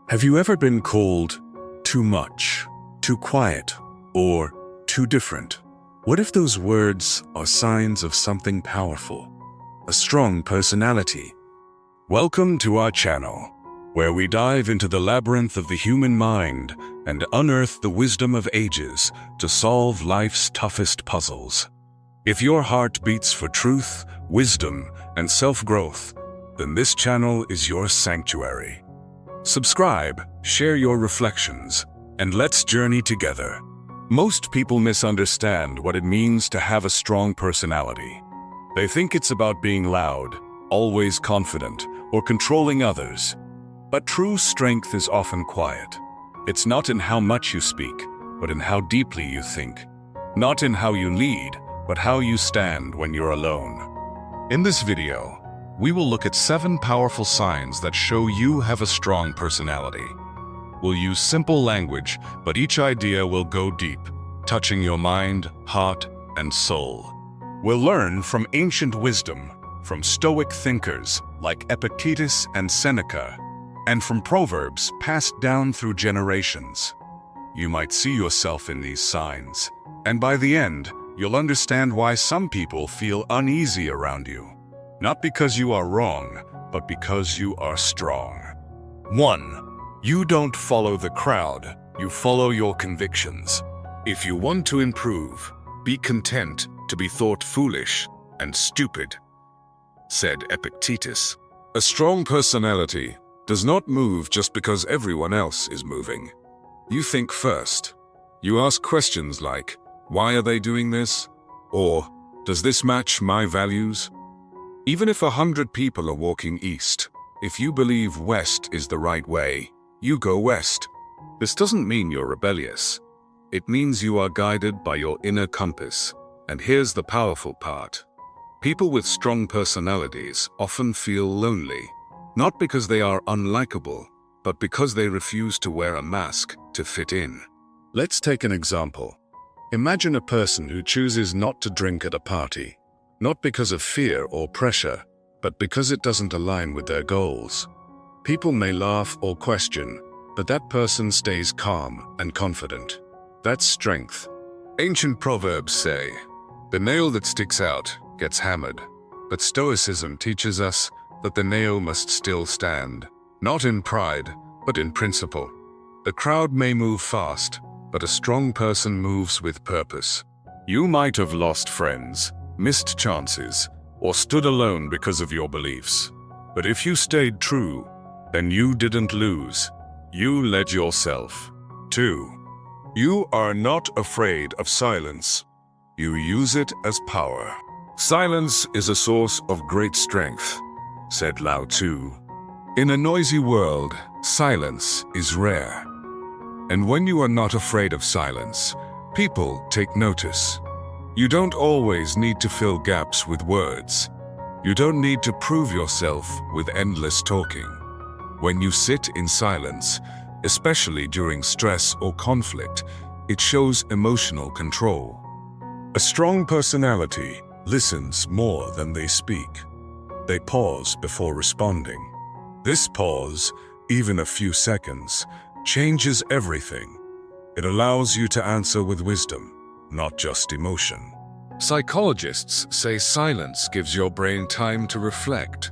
Have you ever been called too much, too quiet, or too different? What if those words are signs of something powerful, a strong personality? Welcome to our channel, where we dive into the labyrinth of the human mind and unearth the wisdom of ages to solve life's toughest puzzles. If your heart beats for truth, wisdom, and self-growth, then this channel is your sanctuary. Subscribe, share your reflections, and let's journey together. Most people misunderstand what it means to have a strong personality. They think it's about being loud, always confident, or controlling others. But true strength is often quiet. It's not in how much you speak, but in how deeply you think. Not in how you lead, but how you stand when you're alone. In this video, we will look at 7 powerful signs that show you have a strong personality. We'll use simple language, but each idea will go deep, touching your mind, heart, and soul. We'll learn from ancient wisdom, from Stoic thinkers like Epictetus and Seneca, and from proverbs passed down through generations. You might see yourself in these signs, and by the end, you'll understand why some people feel uneasy around you. Not because you are wrong, but because you are strong. 1. You don't follow the crowd, you follow your convictions. If you want to improve, be content to be thought foolish and stupid, said Epictetus. A strong personality does not move just because everyone else is moving. You think first. You ask questions like, why are they doing this? Or, does this match my values? Even if 100 people are walking east, if you believe west is the right way, you go west. This doesn't mean you're rebellious. It means you are guided by your inner compass. And here's the powerful part. People with strong personalities often feel lonely, not because they are unlikable, but because they refuse to wear a mask to fit in. Let's take an example. Imagine a person who chooses not to drink at a party. Not because of fear or pressure, but because it doesn't align with their goals. People may laugh or question, but that person stays calm and confident. That's strength. Ancient proverbs say, the nail that sticks out gets hammered. But Stoicism teaches us that the nail must still stand, not in pride, but in principle. The crowd may move fast, but a strong person moves with purpose. You might have lost friends, missed chances, or stood alone because of your beliefs. But if you stayed true, then you didn't lose. You led yourself. 2. You are not afraid of silence. You use it as power. Silence is a source of great strength, said Lao Tzu. In a noisy world, silence is rare. And when you are not afraid of silence, people take notice. You don't always need to fill gaps with words. You don't need to prove yourself with endless talking. When you sit in silence, especially during stress or conflict, it shows emotional control. A strong personality listens more than they speak. They pause before responding. This pause, even a few seconds, changes everything. It allows you to answer with wisdom, not just emotion. Psychologists say silence gives your brain time to reflect.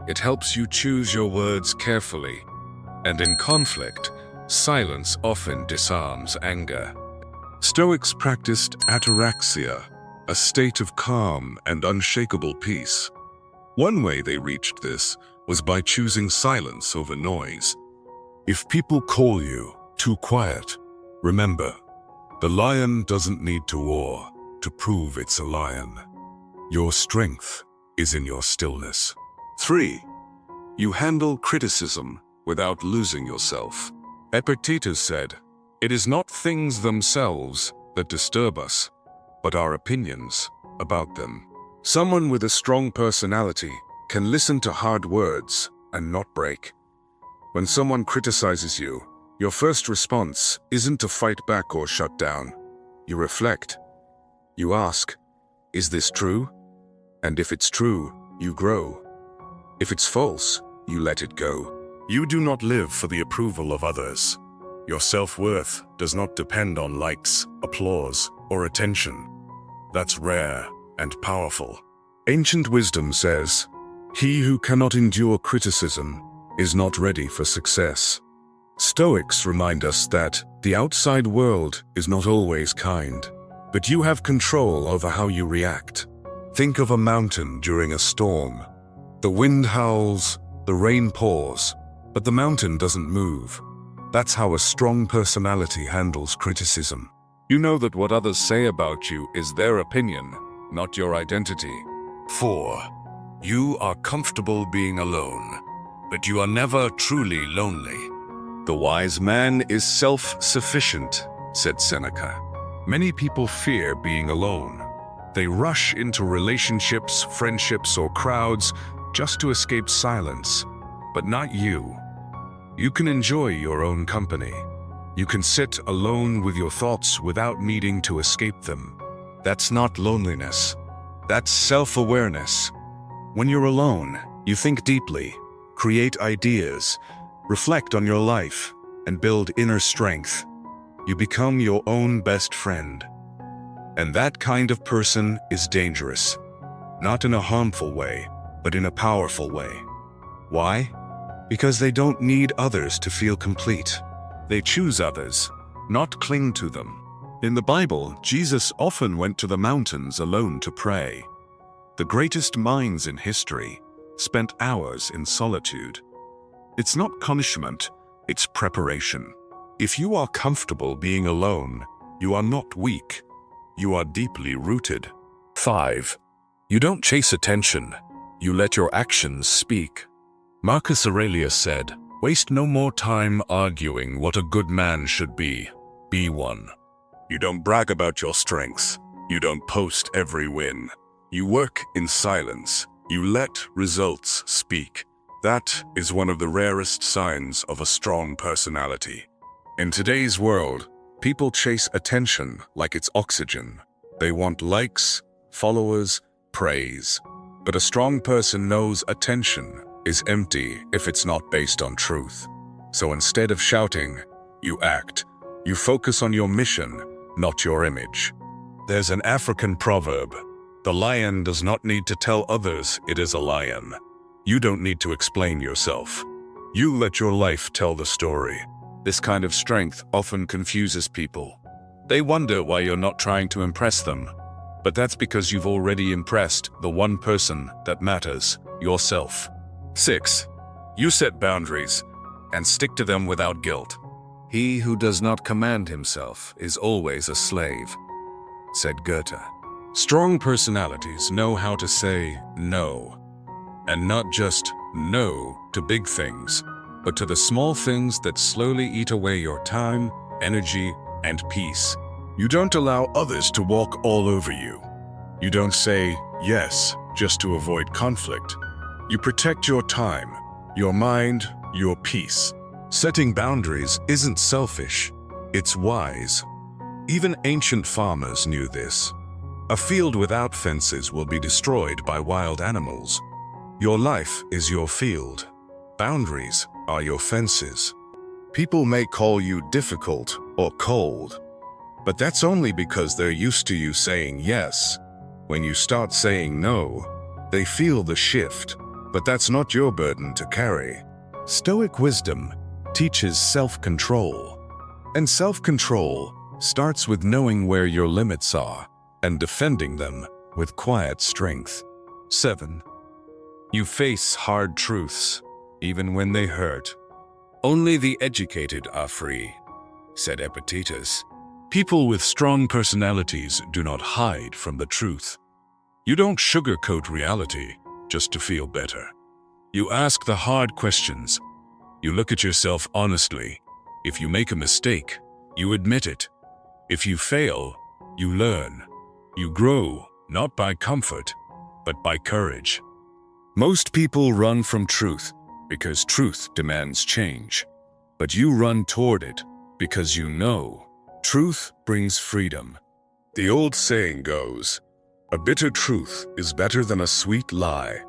It helps you choose your words carefully. And in conflict, silence often disarms anger. Stoics practiced ataraxia, a state of calm and unshakable peace. One way they reached this was by choosing silence over noise. If people call you too quiet, remember, the lion doesn't need to roar to prove it's a lion. Your strength is in your stillness. 3. You handle criticism without losing yourself. Epictetus said, it is not things themselves that disturb us, but our opinions about them. Someone with a strong personality can listen to hard words and not break. When someone criticizes you, your first response isn't to fight back or shut down. You reflect. You ask, is this true? And if it's true, you grow. If it's false, you let it go. You do not live for the approval of others. Your self-worth does not depend on likes, applause, or attention. That's rare and powerful. Ancient wisdom says, "He who cannot endure criticism is not ready for success." Stoics remind us that the outside world is not always kind, but you have control over how you react. Think of a mountain during a storm. The wind howls, the rain pours, but the mountain doesn't move. That's how a strong personality handles criticism. You know that what others say about you is their opinion, not your identity. 4. You are comfortable being alone, but you are never truly lonely. The wise man is self-sufficient, said Seneca. Many people fear being alone. They rush into relationships, friendships, or crowds just to escape silence. But not you. You can enjoy your own company. You can sit alone with your thoughts without needing to escape them. That's not loneliness. That's self-awareness. When you're alone, you think deeply, create ideas, reflect on your life, and build inner strength. You become your own best friend. And that kind of person is dangerous. Not in a harmful way, but in a powerful way. Why? Because they don't need others to feel complete. They choose others, not cling to them. In the Bible, Jesus often went to the mountains alone to pray. The greatest minds in history spent hours in solitude. It's not punishment, it's preparation. If you are comfortable being alone, you are not weak. You are deeply rooted. 5. You don't chase attention. You let your actions speak. Marcus Aurelius said, "Waste no more time arguing what a good man should be. Be one." You don't brag about your strengths. You don't post every win. You work in silence. You let results speak. That is one of the rarest signs of a strong personality. In today's world, people chase attention like it's oxygen. They want likes, followers, praise. But a strong person knows attention is empty if it's not based on truth. So instead of shouting, you act. You focus on your mission, not your image. There's an African proverb: the lion does not need to tell others it is a lion. You don't need to explain yourself. You let your life tell the story. This kind of strength often confuses people. They wonder why you're not trying to impress them. But that's because you've already impressed the one person that matters, yourself. 6. You set boundaries and stick to them without guilt. He who does not command himself is always a slave, said Goethe. Strong personalities know how to say no. And not just no to big things, but to the small things that slowly eat away your time, energy, and peace. You don't allow others to walk all over you. You don't say yes just to avoid conflict. You protect your time, your mind, your peace. Setting boundaries isn't selfish, it's wise. Even ancient farmers knew this. A field without fences will be destroyed by wild animals. Your life is your field. Boundaries are your fences. People may call you difficult or cold, but that's only because they're used to you saying yes. When you start saying no, they feel the shift, but that's not your burden to carry. Stoic wisdom teaches self-control, and self-control starts with knowing where your limits are and defending them with quiet strength. 7. You face hard truths, even when they hurt. Only the educated are free, said Epictetus. People with strong personalities do not hide from the truth. You don't sugarcoat reality just to feel better. You ask the hard questions. You look at yourself honestly. If you make a mistake, you admit it. If you fail, you learn. You grow, not by comfort, but by courage. Most people run from truth because truth demands change. But you run toward it because you know truth brings freedom. The old saying goes, "A bitter truth is better than a sweet lie."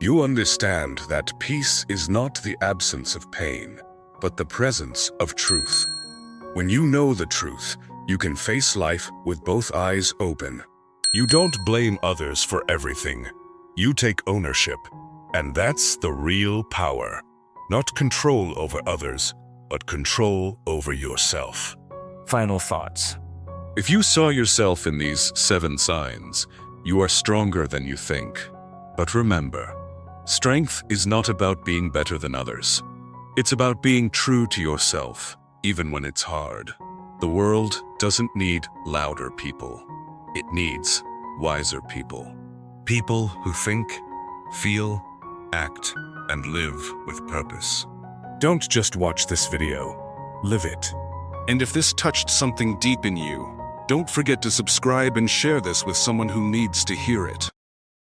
You understand that peace is not the absence of pain, but the presence of truth. When you know the truth, you can face life with both eyes open. You don't blame others for everything. You take ownership, and that's the real power. Not control over others, but control over yourself. Final thoughts. If you saw yourself in these 7 signs, you are stronger than you think. But remember, strength is not about being better than others. It's about being true to yourself, even when it's hard. The world doesn't need louder people. It needs wiser people. People who think, feel, act, and live with purpose. Don't just watch this video, live it. And if this touched something deep in you, don't forget to subscribe and share this with someone who needs to hear it.